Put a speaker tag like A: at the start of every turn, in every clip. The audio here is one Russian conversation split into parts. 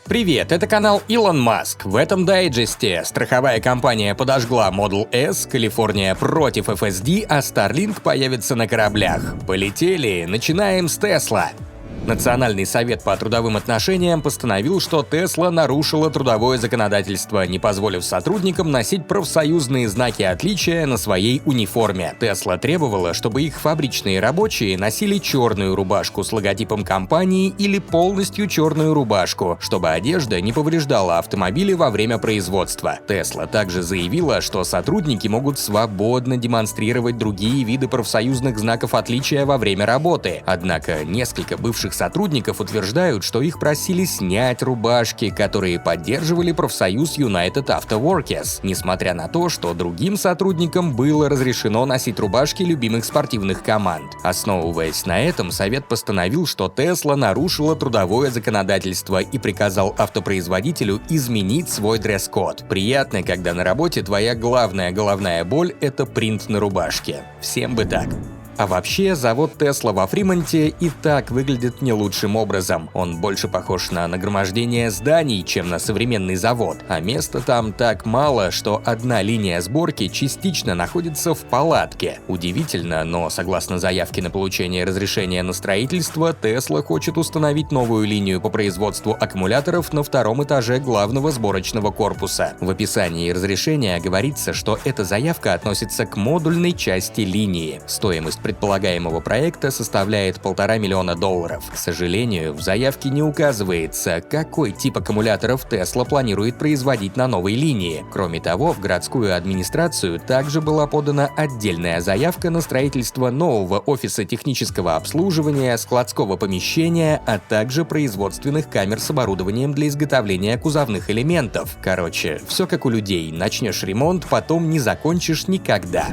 A: Привет, это канал Илон Маск. В этом дайджесте страховая компания подожгла Model S, Калифорния против FSD, а Starlink появится на кораблях. Полетели, начинаем с Tesla. Национальный совет по трудовым отношениям постановил, что Tesla нарушила трудовое законодательство, не позволив сотрудникам носить профсоюзные знаки отличия на своей униформе. Tesla требовала, чтобы их фабричные рабочие носили черную рубашку с логотипом компании или полностью черную рубашку, чтобы одежда не повреждала автомобили во время производства. Tesla также заявила, что сотрудники могут свободно демонстрировать другие виды профсоюзных знаков отличия во время работы. Однако несколько бывших сотрудников утверждают, что их просили снять рубашки, которые поддерживали профсоюз United Auto Workers, несмотря на то, что другим сотрудникам было разрешено носить рубашки любимых спортивных команд. Основываясь на этом, Совет постановил, что Tesla нарушила трудовое законодательство и приказал автопроизводителю изменить свой дресс-код. Приятно, когда на работе твоя главная головная боль — это принт на рубашке. Всем бы так. А вообще, завод Tesla во Фримонте и так выглядит не лучшим образом. Он больше похож на нагромождение зданий, чем на современный завод. А места там так мало, что одна линия сборки частично находится в палатке. Удивительно, но согласно заявке на получение разрешения на строительство, Tesla хочет установить новую линию по производству аккумуляторов на втором этаже главного сборочного корпуса. В описании разрешения говорится, что эта заявка относится к модульной части линии. Стоимость предполагаемого проекта составляет $1,5 миллиона. К сожалению, в заявке не указывается, какой тип аккумуляторов Tesla планирует производить на новой линии. Кроме того, в городскую администрацию также была подана отдельная заявка на строительство нового офиса технического обслуживания, складского помещения, а также производственных камер с оборудованием для изготовления кузовных элементов. Короче, все как у людей. Начнешь ремонт, потом не закончишь никогда.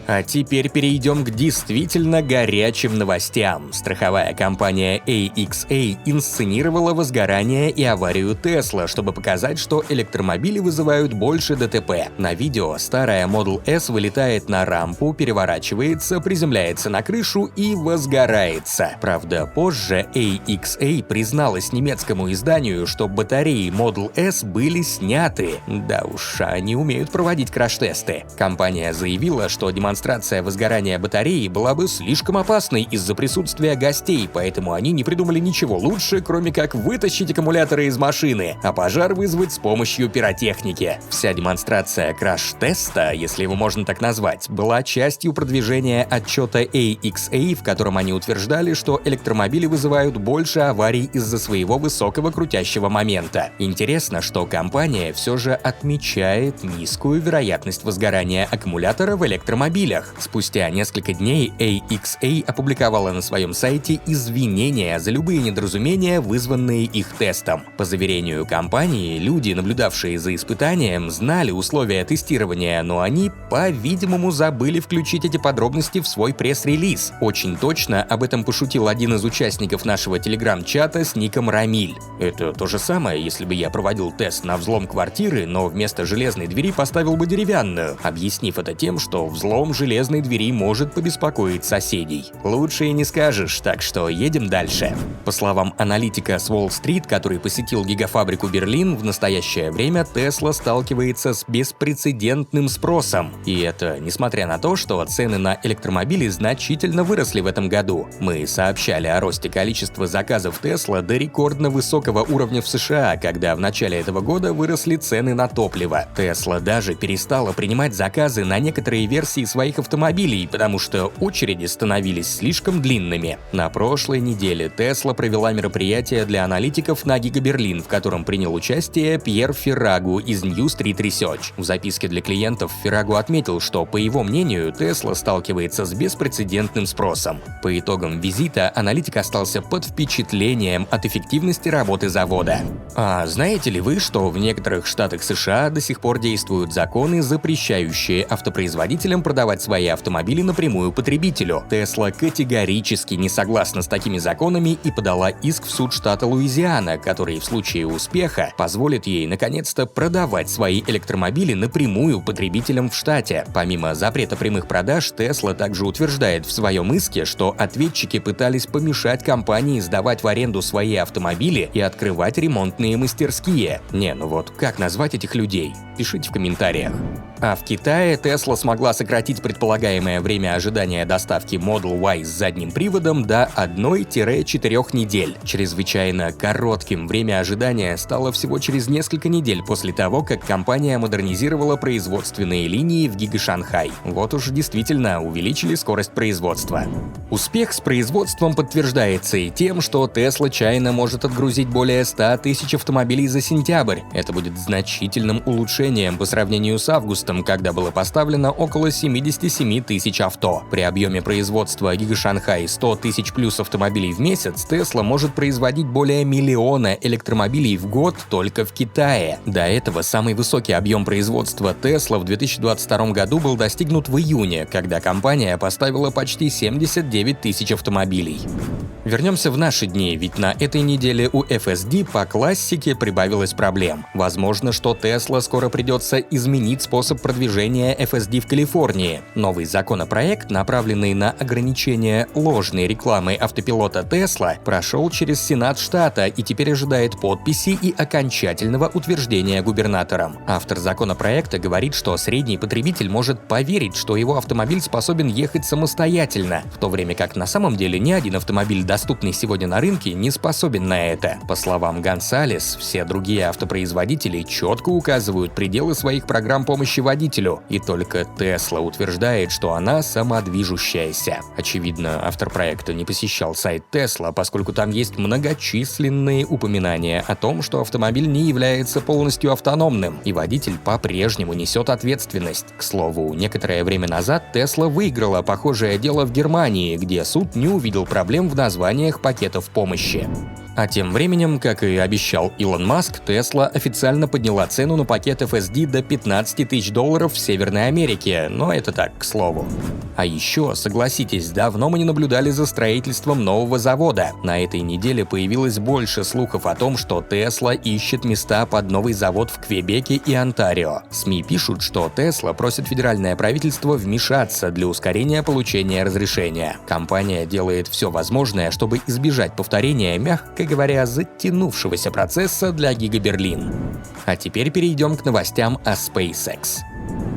A: А теперь перейдем к действительно горячим новостям. Страховая компания AXA инсценировала возгорание и аварию Tesla, чтобы показать, что электромобили вызывают больше ДТП. На видео старая Model S вылетает на рампу, переворачивается, приземляется на крышу и возгорается. Правда, позже AXA призналась немецкому изданию, что батареи Model S были сняты. Да уж, они умеют проводить краш-тесты. Компания заявила, что демонстрация возгорания батареи была бы слишком опасной из-за присутствия гостей, поэтому они не придумали ничего лучше, кроме как вытащить аккумуляторы из машины, а пожар вызвать с помощью пиротехники. Вся демонстрация краш-теста, если его можно так назвать, была частью продвижения отчета AXA, в котором они утверждали, что электромобили вызывают больше аварий из-за своего высокого крутящего момента. Интересно, что компания все же отмечает низкую вероятность возгорания аккумулятора в электромобилях. Спустя несколько дней AXA опубликовала на своем сайте извинения за любые недоразумения, вызванные их тестом. По заверению компании, люди, наблюдавшие за испытанием, знали условия тестирования, но они, по-видимому, забыли включить эти подробности в свой пресс-релиз. Очень точно об этом пошутил один из участников нашего телеграм-чата с ником Рамиль. Это то же самое, если бы я проводил тест на взлом квартиры, но вместо железной двери поставил бы деревянную, объяснив это тем, что взлом железной двери может побеспокоить соседей. Лучше и не скажешь, так что едем дальше. По словам аналитика с Уолл-стрит, который посетил гигафабрику Берлин, в настоящее время Tesla сталкивается с беспрецедентным спросом. И это несмотря на то, что цены на электромобили значительно выросли в этом году. Мы сообщали о росте количества заказов Tesla до рекордно высокого уровня в США, когда в начале этого года выросли цены на топливо. Tesla даже перестала принимать заказы на некоторые версии своих автомобилей, потому что очереди становились слишком длинными. На прошлой неделе Tesla провела мероприятие для аналитиков на Giga Berlin, в котором принял участие Пьер Феррагу из New Street Research. В записке для клиентов Феррагу отметил, что, по его мнению, Tesla сталкивается с беспрецедентным спросом. По итогам визита аналитик остался под впечатлением от эффективности работы завода. А знаете ли вы, что в некоторых штатах США до сих пор действуют законы, запрещающие автопроизводителям продавать свои автомобили напрямую потребителям? потребителю. Tesla категорически не согласна с такими законами и подала иск в суд штата Луизиана, который в случае успеха позволит ей наконец-то продавать свои электромобили напрямую потребителям в штате. Помимо запрета прямых продаж, Tesla также утверждает в своем иске, что ответчики пытались помешать компании сдавать в аренду свои автомобили и открывать ремонтные мастерские. Ну вот, как назвать этих людей? Пишите в комментариях. А в Китае Tesla смогла сократить предполагаемое время ожидания доставки Model Y с задним приводом до 1-4 недель. Чрезвычайно коротким время ожидания стало всего через несколько недель после того, как компания модернизировала производственные линии в Гига-Шанхай. Вот уж действительно увеличили скорость производства. Успех с производством подтверждается и тем, что Tesla чайно может отгрузить более 100 тысяч автомобилей за сентябрь. Это будет значительным улучшением по сравнению с августом, когда было поставлено около 77 тысяч авто. При объеме производства Гига-Шанхай 100 тысяч плюс автомобилей в месяц Tesla может производить более 1 миллиона электромобилей в год только в Китае. До этого самый высокий объем производства Tesla в 2022 году был достигнут в июне, когда компания поставила почти 79 тысяч автомобилей. Вернемся в наши дни, ведь на этой неделе у FSD по классике прибавилось проблем. Возможно, что Tesla скоро придется изменить способ продвижения FSD в Калифорнии. Новый законопроект, направленный на ограничение ложной рекламы автопилота Tesla, прошел через Сенат штата и теперь ожидает подписи и окончательного утверждения губернатором. Автор законопроекта говорит, что средний потребитель может поверить, что его автомобиль способен ехать самостоятельно, в то время как на самом деле ни один автомобиль, доступный сегодня на рынке, не способен на это. По словам Гонсалес, все другие автопроизводители четко указывают пределы своих программ помощи водителю, и только Tesla утверждает, что она самодвижущаяся. Очевидно, автор проекта не посещал сайт Tesla, поскольку там есть многочисленные упоминания о том, что автомобиль не является полностью автономным, и водитель по-прежнему несет ответственность. К слову, некоторое время назад Tesla выиграла похожее дело в Германии, где суд не увидел проблем в названиях пакетов помощи. А тем временем, как и обещал Илон Маск, Tesla официально подняла цену на пакет FSD до $15 тысяч в Северной Америке, но это так, к слову. А еще, согласитесь, давно мы не наблюдали за строительством нового завода. На этой неделе появилось больше слухов о том, что Tesla ищет места под новый завод в Квебеке и Онтарио. СМИ пишут, что Tesla просит федеральное правительство вмешаться для ускорения получения разрешения. Компания делает все возможное, чтобы избежать повторения, мягко говоря, затянувшегося процесса для Giga Berlin. А теперь перейдем к новостям о SpaceX.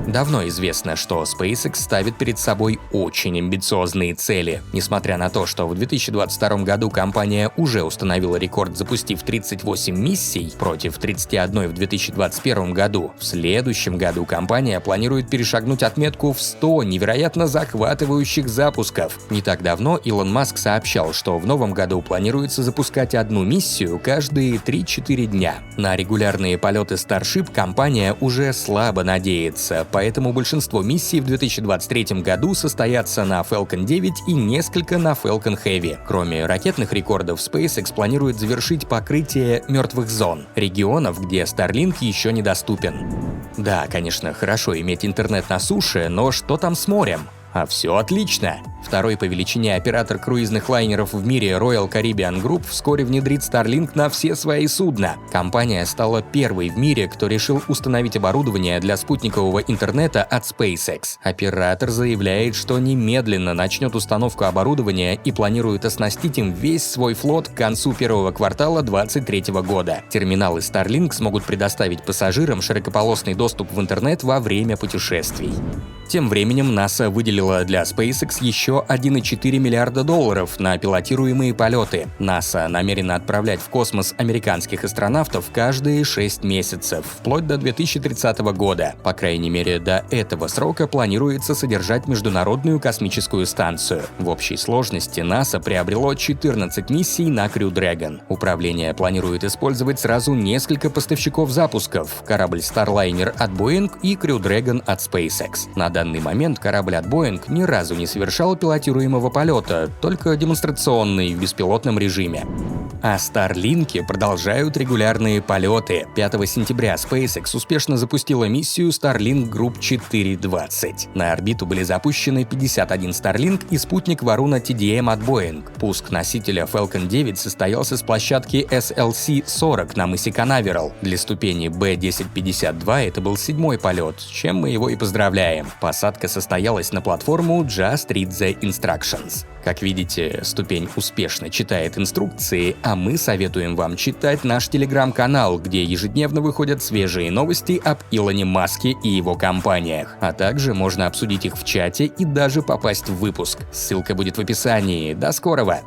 A: Давно известно, что SpaceX ставит перед собой очень амбициозные цели. Несмотря на то, что в 2022 году компания уже установила рекорд, запустив 38 миссий против 31 в 2021 году, в следующем году компания планирует перешагнуть отметку в 100 невероятно захватывающих запусков. Не так давно Илон Маск сообщал, что в новом году планируется запускать одну миссию каждые 3-4 дня. На регулярные полеты Starship компания уже слабо надеется, поэтому большинство миссий в 2023 году состоятся на Falcon 9 и несколько на Falcon Heavy. Кроме ракетных рекордов, SpaceX планирует завершить покрытие мертвых зон, регионов, где Starlink еще недоступен. Да, конечно, хорошо иметь интернет на суше, но что там с морем? А все отлично! Второй по величине оператор круизных лайнеров в мире Royal Caribbean Group вскоре внедрит Starlink на все свои судна. Компания стала первой в мире, кто решил установить оборудование для спутникового интернета от SpaceX. Оператор заявляет, что немедленно начнет установку оборудования и планирует оснастить им весь свой флот к концу первого квартала 2023 года. Терминалы Starlink смогут предоставить пассажирам широкополосный доступ в интернет во время путешествий. Тем временем НАСА выделила для SpaceX еще $1,4 миллиарда на пилотируемые полеты. НАСА намерена отправлять в космос американских астронавтов каждые 6 месяцев, вплоть до 2030 года. По крайней мере, до этого срока планируется содержать Международную космическую станцию. В общей сложности НАСА приобрело 14 миссий на Crew Dragon. Управление планирует использовать сразу несколько поставщиков запусков: корабль Starliner от Boeing и Crew Dragon от SpaceX. На данный момент корабль от Boeing ни разу не совершал пилотируемого полета, только демонстрационный в беспилотном режиме. А Starlink продолжают регулярные полеты. 5 сентября SpaceX успешно запустила миссию Starlink Group 420. На орбиту были запущены 51 Starlink и спутник Varuna TDM от Boeing. Пуск носителя Falcon 9 состоялся с площадки SLC-40 на мысе Канаверал. Для ступени B1052 это был 7-й полет, с чем мы его и поздравляем. Посадка состоялась на платформу Just Read the Instructions. Как видите, ступень успешно читает инструкции, а мы советуем вам читать наш телеграм-канал, где ежедневно выходят свежие новости об Илоне Маске и его компаниях. А также можно обсудить их в чате и даже попасть в выпуск. Ссылка будет в описании. До скорого!